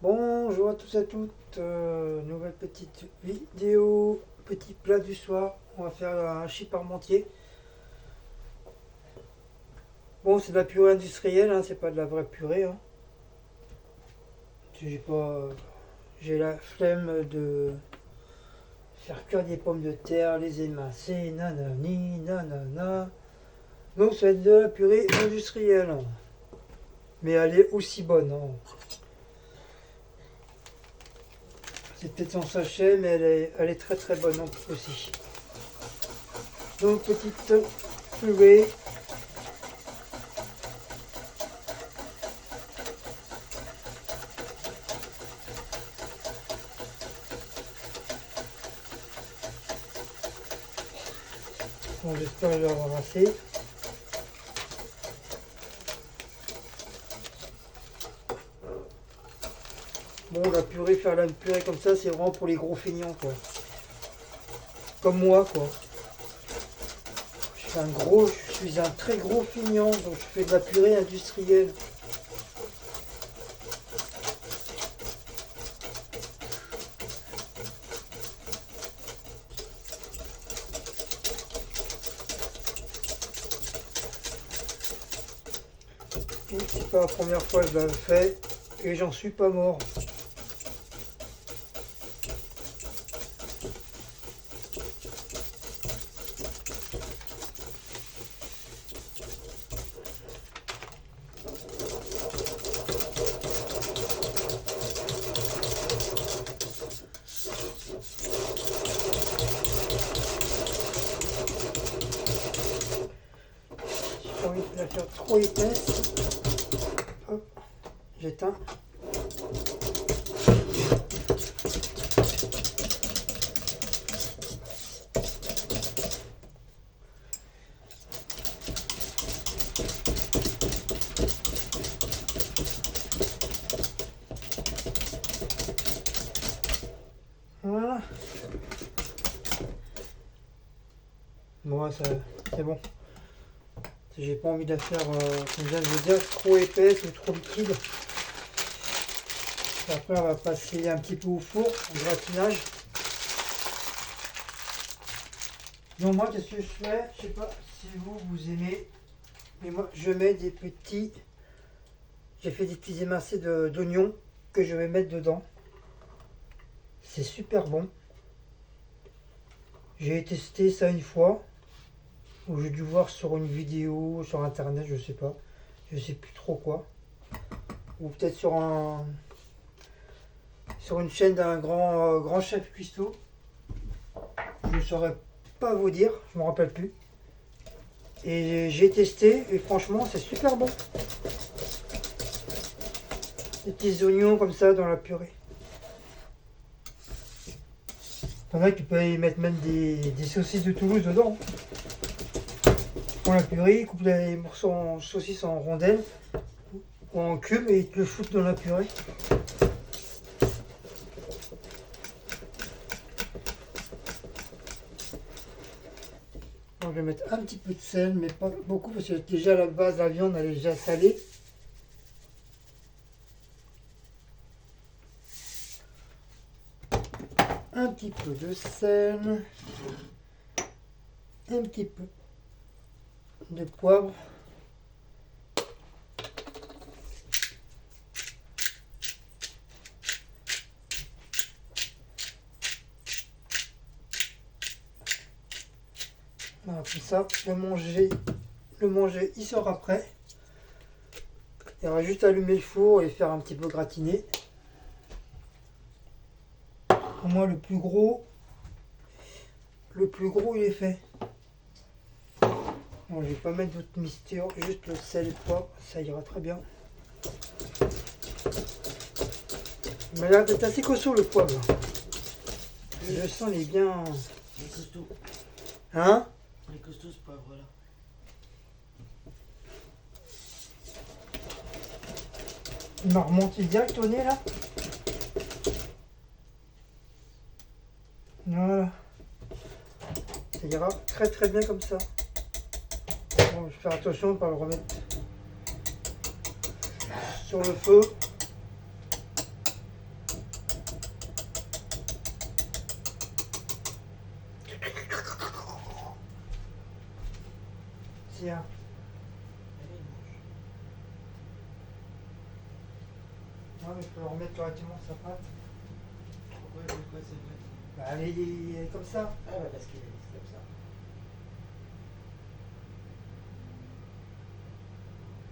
Bonjour à tous et à toutes, nouvelle petite vidéo, petit plat du soir. On va faire un hachis parmentier. Bon, c'est de la purée industrielle, hein, c'est pas de la vraie purée. Hein. J'ai la flemme de faire cuire des pommes de terre, les émincer, nanani, nanana. Donc ça va être de la purée industrielle. Hein. Mais elle est aussi bonne. Hein. C'est peut-être en sachet, mais elle est très très bonne aussi. Donc petite purée. Bon, j'espère que je vais avoir assez. Bon, la purée, faire la purée comme ça, c'est vraiment pour les gros feignants, quoi. Comme moi, quoi. Je suis un très gros feignant, donc je fais de la purée industrielle. Et c'est pas la première fois que je la fais, et j'en suis pas mort. J'ai pas envie de la faire trop épaisse. Hop, j'éteins. Voilà. Bon, ça, c'est bon. J'ai pas envie de la faire, comme je viens de vous dire, trop épaisse ou trop liquide. Après, on va passer un petit peu au four, au gratinage. Donc moi, qu'est-ce que je fais? Je sais pas si vous aimez, mais moi, je mets des petits... J'ai fait des petits émincés d'oignons que je vais mettre dedans. C'est super bon. J'ai testé ça une fois, où j'ai dû voir sur une vidéo, sur internet, je sais pas. Je sais plus trop quoi. Ou peut-être sur une chaîne d'un grand chef cuistot. Je ne saurais pas vous dire, je me rappelle plus. Et j'ai testé et franchement c'est super bon. Des petits oignons comme ça dans la purée. T'en as qui peuvent y mettre même des saucisses de Toulouse dedans. Pour la purée, ils coupent les morceaux en saucisses en rondelles ou en cubes et ils te le foutent dans la purée. Donc, je vais mettre un petit peu de sel, mais pas beaucoup parce que déjà à la base la viande elle est déjà salée. Un petit peu de sel, un petit peu de poivre, voilà, comme ça, le manger il sera prêt. Il y aura juste à allumer le four et faire un petit peu gratiner. Pour moi le plus gros il est fait. Bon, je vais pas mettre d'autres mystères, juste le sel et le poivre, ça ira très bien. Il m'a l'air d'être assez costaud le poivre. Je sens il est bien. Il est costaud. Hein? Il est costaud ce poivre là. Il m'a remonté direct au nez là. Voilà. Ça ira très très bien comme ça. Bon, je vais faire attention de ne pas le remettre sur le feu. tiens. Allez, mange. Ouais, mais il faut le remettre correctement sa pâte. Pourquoi c'est vrai? Bah, elle est comme ça. Ah ouais, parce qu'il est comme ça.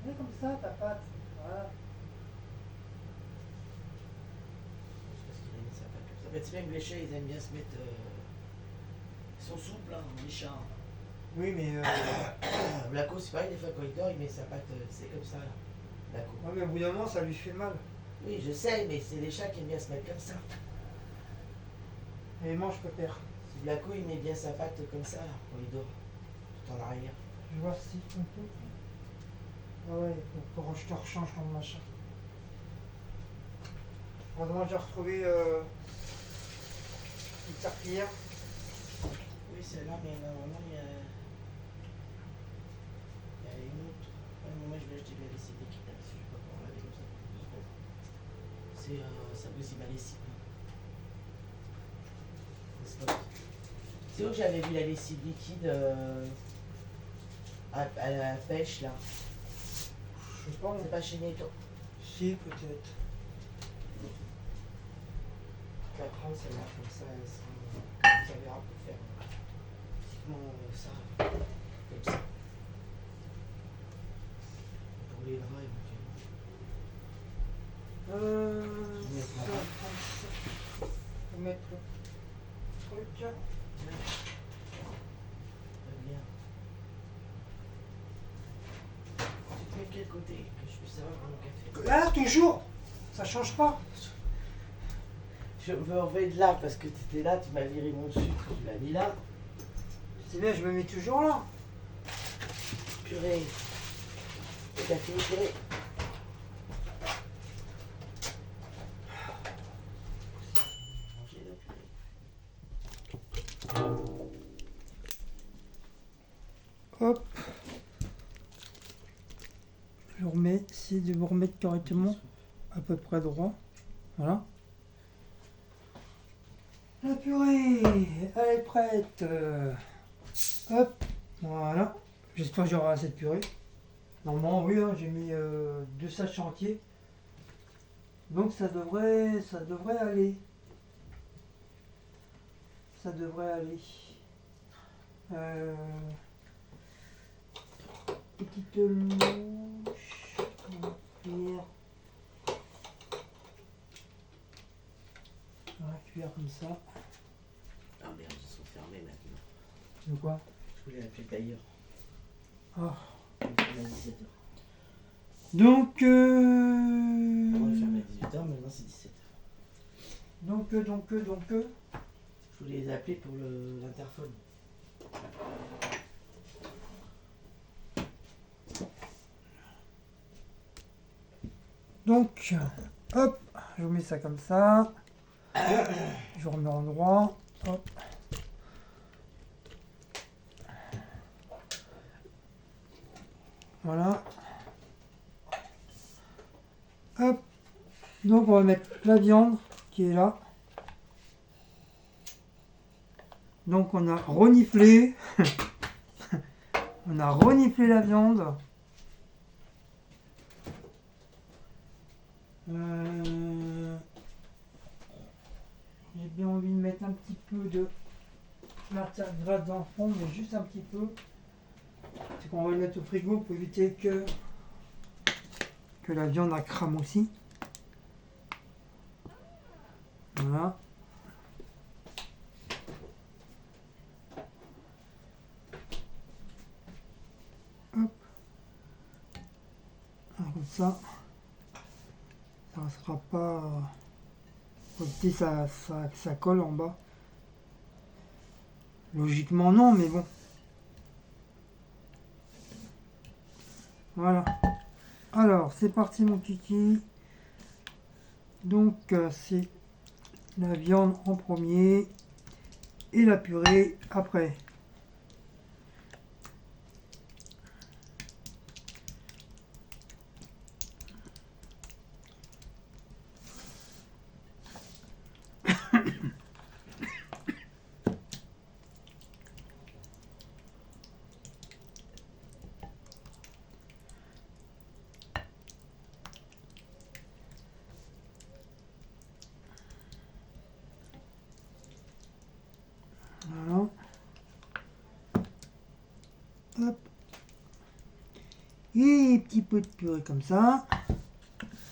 Elle est comme ça, ta pâte. Voilà. C'est parce qu'il a mis sa pâte comme ça. Bah, tu sais, même les chats, ils aiment bien se mettre. Ils sont souples, hein, les chats. Oui, mais. Blaco, c'est pareil, des fois quand il dort, il met sa patte, c'est comme ça, là. Blaco. Ouais, mais au bout d'un moment, ça lui fait mal. Oui, je sais, mais c'est les chats qui aiment bien se mettre comme ça. Et mange, pépère. Si Blaco, il met bien sa patte comme ça, là, quand il dort, tout en arrière. Je vois si on peut. Ah ouais, faut que je te rechange ton machin. Heureusement, j'ai retrouvé une serpillière. Oui, celle-là, mais normalement, il y a une autre. Ouais, mais moi, je vais acheter de la lessive liquide, parce que je vais pas pouvoir laver comme ça. Ça peut aussi ma lessive. N'est-ce pas? C'est où que j'avais vu la lessive liquide à la pêche, là? Je sais pas, C'est pas chez Netto. si, peut-être. Tu vas prendre celle-là, comme ça, ça verra pour faire ça, comme ça. Pour les draps, éventuellement. Je vais mettre Ça, là-bas. faut mettre le truc. Très bien. Tu te mets de quel côté, que je puisse savoir mon café? Là, toujours. Ça change pas. Je me remets de là parce que tu étais là, tu m'as viré mon sucre, tu l'as mis là. C'est bien, je me mets toujours là. Purée. T'as fini purée? Manger la purée. Hop. Je remets, essayer de vous remettre correctement, à peu près droit. Voilà. La purée, elle est prête. Hop, voilà. J'espère que j'aurai assez de purée. Normalement, oui, hein, j'ai mis 2 sachets entiers. Donc ça devrait aller. Ça devrait aller. Petite louche. On va cuire. On va cuire comme ça. Ah merde, ils sont fermés maintenant. De quoi? Je voulais appeler d'ailleurs. Ah. On ferme à 17h. Donc, On va fermer à 18h, maintenant c'est 17h. donc, Je voulais les appeler pour l'interphone. donc, hop, je vous mets ça comme ça. Je vous remets en droit. Hop. Voilà. Hop. Donc on va mettre la viande qui est là. Donc on a reniflé. On a reniflé la viande. J'ai bien envie de mettre un petit peu de matière grasse dans le fond, mais juste un petit peu. C'est qu'on va le mettre au frigo pour éviter que la viande a crame aussi. Voilà. Hop. Alors, comme ça ne sera pas. Faut éviter ça colle en bas. Logiquement non, mais bon. Voilà. Alors, c'est parti mon kiki. Donc, c'est la viande en premier et la purée après. Et petit peu de purée comme ça.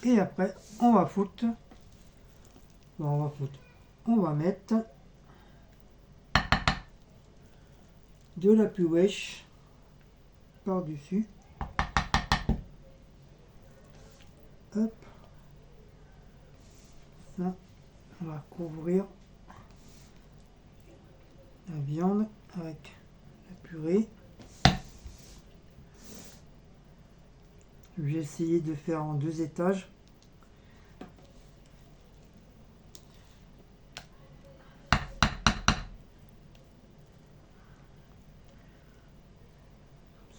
Et après, on va foutre. Bon, on va foutre. On va mettre de la purée par-dessus. Hop. Ça, on va couvrir la viande avec la purée. J'ai essayé de faire en 2 étages.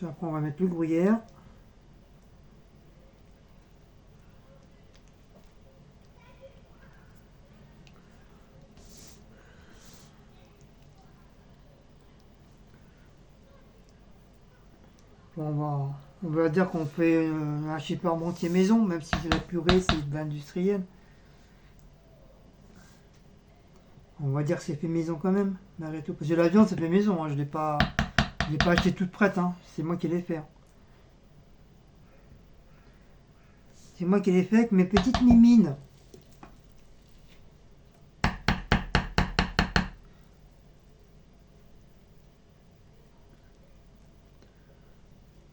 Après, on va mettre le gruyère. Bon, on va dire qu'on fait un hachis parmentier maison, même si c'est la purée, c'est de l'industriel. On va dire que c'est fait maison quand même, malgré tout. Parce que la viande, c'est fait maison, hein. Je l'ai pas acheté toute prête, hein. C'est moi qui l'ai fait. C'est moi qui l'ai fait avec mes petites mimines.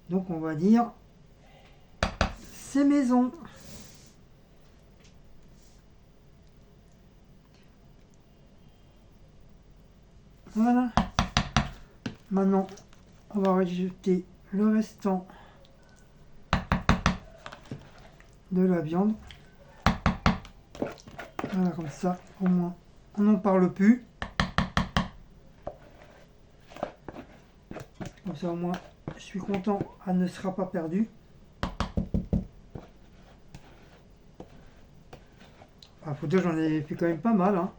Donc on va dire, c'est maison. Voilà. Maintenant, on va rajouter le restant de la viande. Voilà, comme ça, au moins, on n'en parle plus. Comme ça, au moins, je suis content, elle ne sera pas perdue. Ah, faut dire, j'en ai fait quand même pas mal, hein.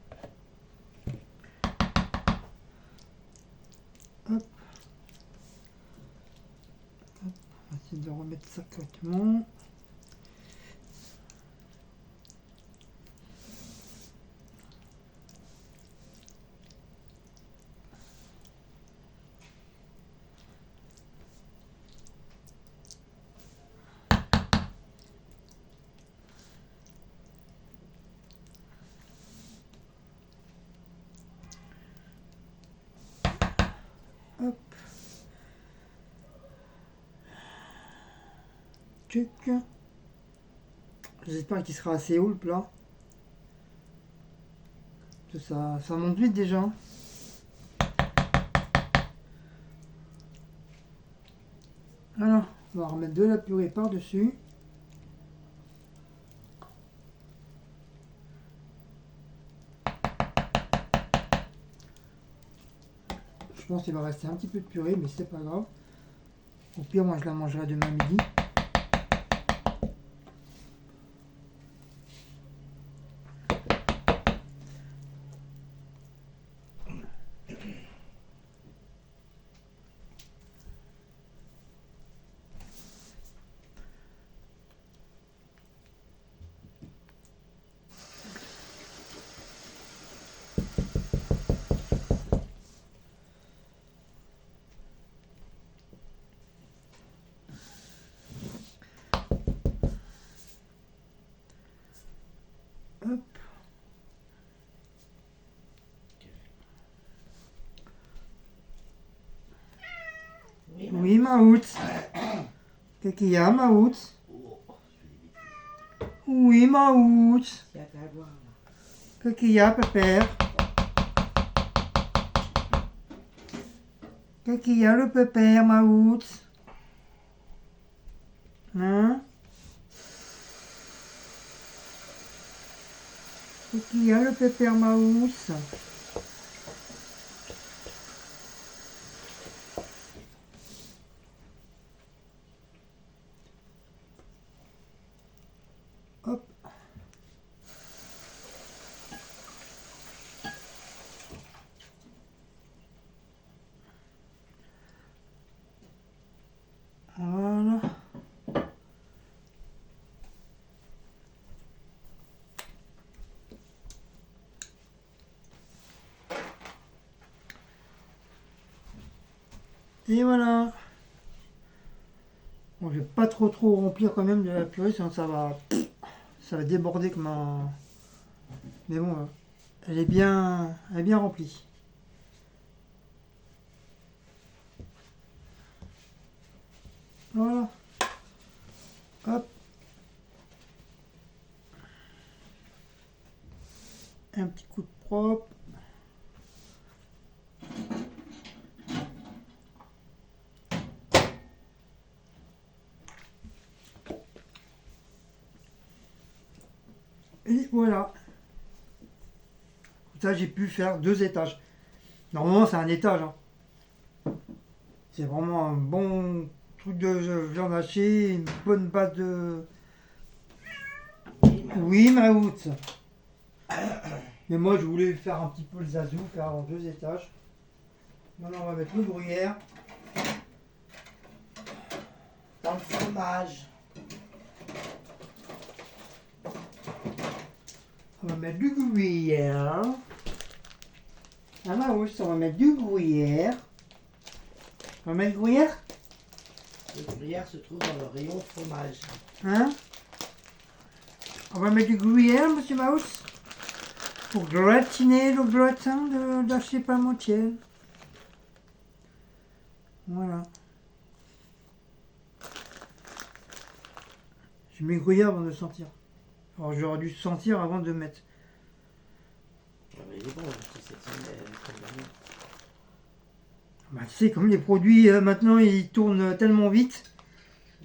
Hop. Hop. On va essayer de remettre ça correctement. Hop. Tchuc. J'espère qu'il sera assez haut le plat. Ça monte vite déjà. Alors, on va remettre de la purée par-dessus. Je pense qu'il va rester un petit peu de purée, mais c'est pas grave. Au pire, moi je la mangerai demain midi. Hop. Oui, Maout. Qu'est-ce qu'il y a, Maout? Oui, Maout. Il y a qu'à voir, là. Qu'est-ce qu'il y a, pépère? Qu'est-ce qu'il y a, le pépère, Maout? Hein? Qu'est-ce qu'il y a, le pépère, Maout? Hop. Voilà. Et voilà. Bon, je vais pas trop remplir quand même de la purée, sinon ça va déborder comme un... Mais bon, elle est bien remplie. Voilà. Hop. Un petit coup de propre. Et voilà. Ça, j'ai pu faire 2 étages. Normalement, c'est un étage. Hein. C'est vraiment un bon truc de viande hachée, une bonne base de... Oui, Maout. Mais moi, je voulais faire un petit peu le zazou, faire en 2 étages. Maintenant, on va mettre le gruyère. Dans le fromage. On va mettre du gruyère. Ah Maout, on va mettre du gruyère. On va mettre du gruyère. Le gruyère se trouve dans le rayon fromage. Hein? On va mettre du gruyère, monsieur Maus, pour gratiner le gratin de la chez Parmentier. Voilà. Je mets gruyère avant de le sentir. Alors j'aurais dû le sentir avant de le mettre. Ah, mais il est bon, c'est comme la mienne. Bah, tu sais, comme les produits maintenant ils tournent tellement vite.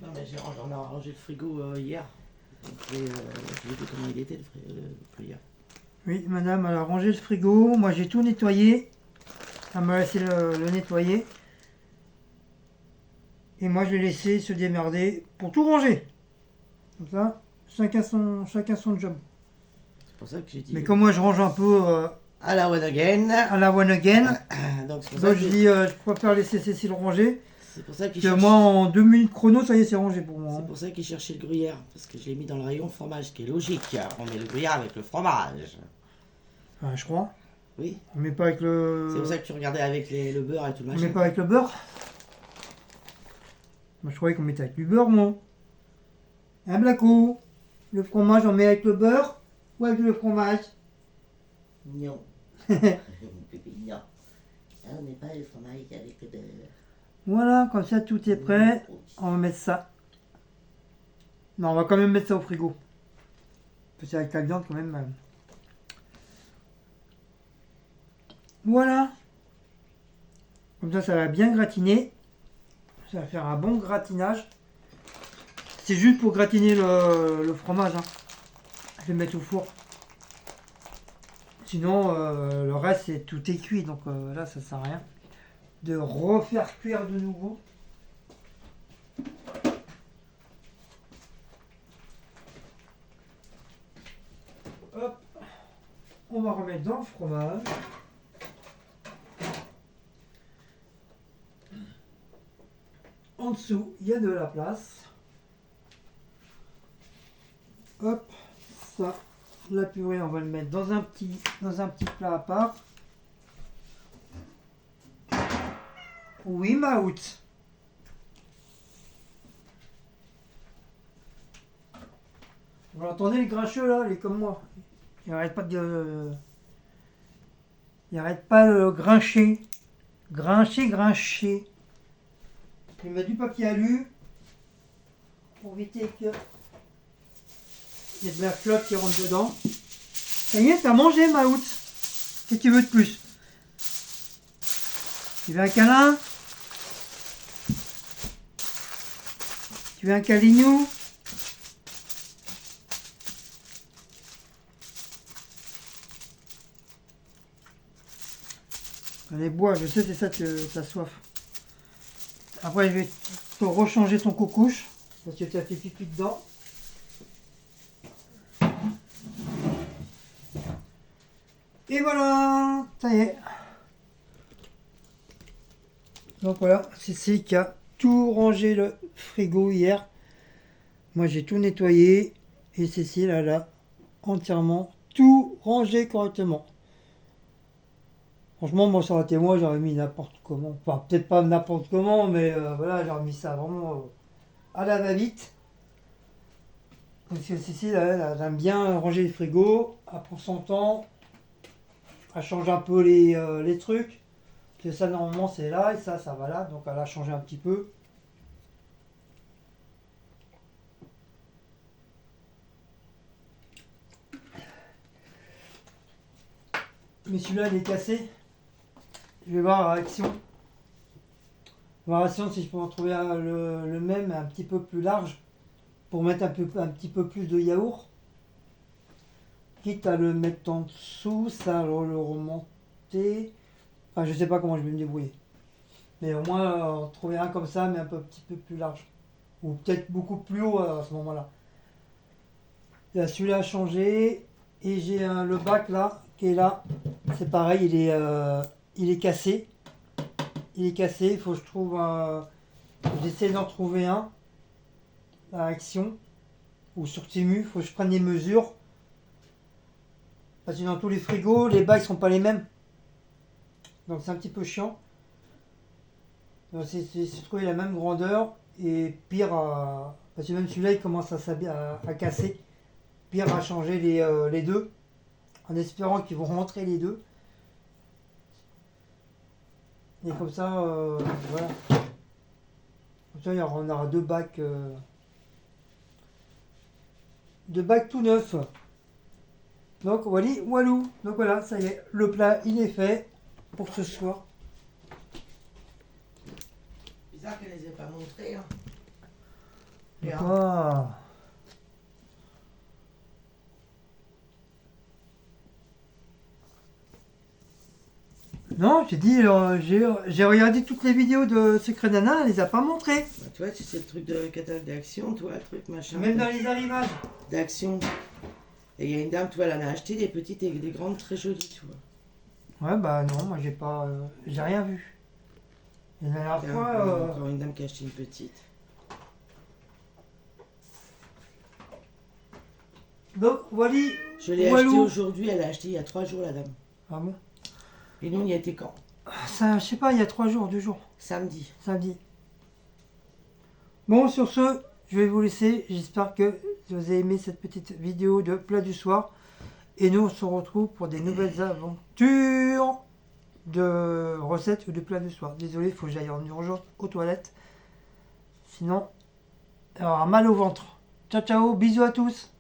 Non, mais on a rangé le frigo hier. Donc, je vais voir comment il était le gruyère. Oui, madame, elle a rangé le frigo. Moi j'ai tout nettoyé. Elle m'a laissé le nettoyer. Et moi je l'ai laissé se démerder pour tout ranger. Comme ça, chacun son job. C'est pour ça que j'ai dit. Mais comme moi je range un peu À la one again. à la one again, Donc, c'est pour donc ça je que dis je préfère laisser Cécile ranger. c'est pour ça qu'il Que cherche. moi en 2 minutes chrono, ça y est, c'est rangé pour moi. C'est pour ça qu'il cherchait le gruyère. Parce que je l'ai mis dans le rayon fromage, ce qui est logique. On met le gruyère avec le fromage. Enfin, je crois. Oui. On met pas avec le. C'est pour ça que tu regardais avec le beurre et tout le On machin. met pas avec le beurre. Moi je croyais qu'on mettait avec du beurre, moi. Un Blacko. Le fromage, on met avec le beurre ou avec le fromage? Non. Non. On met pas le fromage avec le beurre. Voilà, comme ça tout est prêt. On va mettre ça. Non, on va quand même mettre ça au frigo. Parce que avec la viande quand même. Voilà. Comme ça va bien gratiner. Ça va faire un bon gratinage. C'est juste pour gratiner le fromage. Hein. Je vais le mettre au four. Sinon, le reste, tout est cuit. Donc là, ça sert à rien de refaire cuire de nouveau. Hop. On va remettre dans le fromage. En dessous, il y a de la place. Hop, ça, la purée, on va le mettre dans un petit plat à part. Oui, Maout. Vous entendez le grincheux là, il est comme moi. Il arrête pas de. Il arrête pas de grincher. Grincher. Je mets du papier alu pour éviter que il y ait de la flotte qui rentre dedans. Ça y est, t'as mangé, Maout. Qu'est-ce que tu veux de plus? Tu veux un câlin? Tu veux un câlinou? Allez, bois, je sais, c'est ça que t'as soif. Après, je vais te rechanger ton coucouche, parce que tu as fait pipi dedans. Et voilà, ça y est. Donc voilà, c'est qui a tout rangé le frigo hier. Moi, j'ai tout nettoyé, et Cécile, elle a entièrement tout rangé correctement. Franchement, moi, ça aurait été moi, j'aurais mis n'importe comment. Enfin, peut-être pas n'importe comment, mais voilà, j'aurais mis ça vraiment à la va-vite. Parce que Cécile, elle aime bien ranger le frigo, elle prend son temps, elle change un peu les trucs. Parce que ça, normalement, c'est là, et ça va là. Donc, elle a changé un petit peu. Mais celui-là, il est cassé. Je vais voir à Action. Voir à Action si je peux en trouver le même, un petit peu plus large. Pour mettre un petit peu plus de yaourt. Quitte à le mettre en dessous, ça le remonter. Enfin, je sais pas comment je vais me débrouiller. Mais au moins, trouver un comme ça, mais un petit peu plus large. Ou peut-être beaucoup plus haut à ce moment-là. Là, celui-là a changé. Et j'ai le bac là, qui est là. C'est pareil, il est cassé. Il est cassé, il faut que je trouve j'essaie d'en trouver un. À Action. Ou sur Timu, il faut que je prenne des mesures. Parce que dans tous les frigos, les bacs sont pas les mêmes. Donc c'est un petit peu chiant. Donc c'est trouver la même grandeur. Et pire, parce que même celui-là il commence à casser. Pire à changer les deux. En espérant qu'ils vont rentrer les deux. Et comme ça, voilà. Comme ça on aura deux bacs tout neufs. Donc walou. Donc voilà, ça y est, le plat il est fait pour ce soir. Bizarre qu'elle les ait pas montrés. Hein. Ah. Non, j'ai dit, j'ai regardé toutes les vidéos de Secret Nana, elle les a pas montrées. Bah, tu vois, c'est le truc de catalogue d'Action, toi, le truc machin. Même dans les arrivages. D'Action. Et il y a une dame, tu vois, elle en a acheté des petites et des grandes très jolies, tu vois. Ouais, bah non, moi j'ai rien vu. Et la dernière Tiens, fois, encore une dame qui a acheté une petite. donc voilà. Je l'ai acheté aujourd'hui, elle a acheté il y a 3 jours, la dame. Ah bon? Et nous, on y était quand? Ça, je sais pas, il y a 3 jours, 2 jours. Samedi. Samedi. Bon, sur ce, je vais vous laisser. J'espère que vous avez aimé cette petite vidéo de plat du soir. Et nous, on se retrouve pour des nouvelles aventures de recettes ou de plats du soir. Désolé, il faut que j'aille en urgence aux toilettes. Sinon, il y aura mal au ventre. Ciao, ciao, bisous à tous.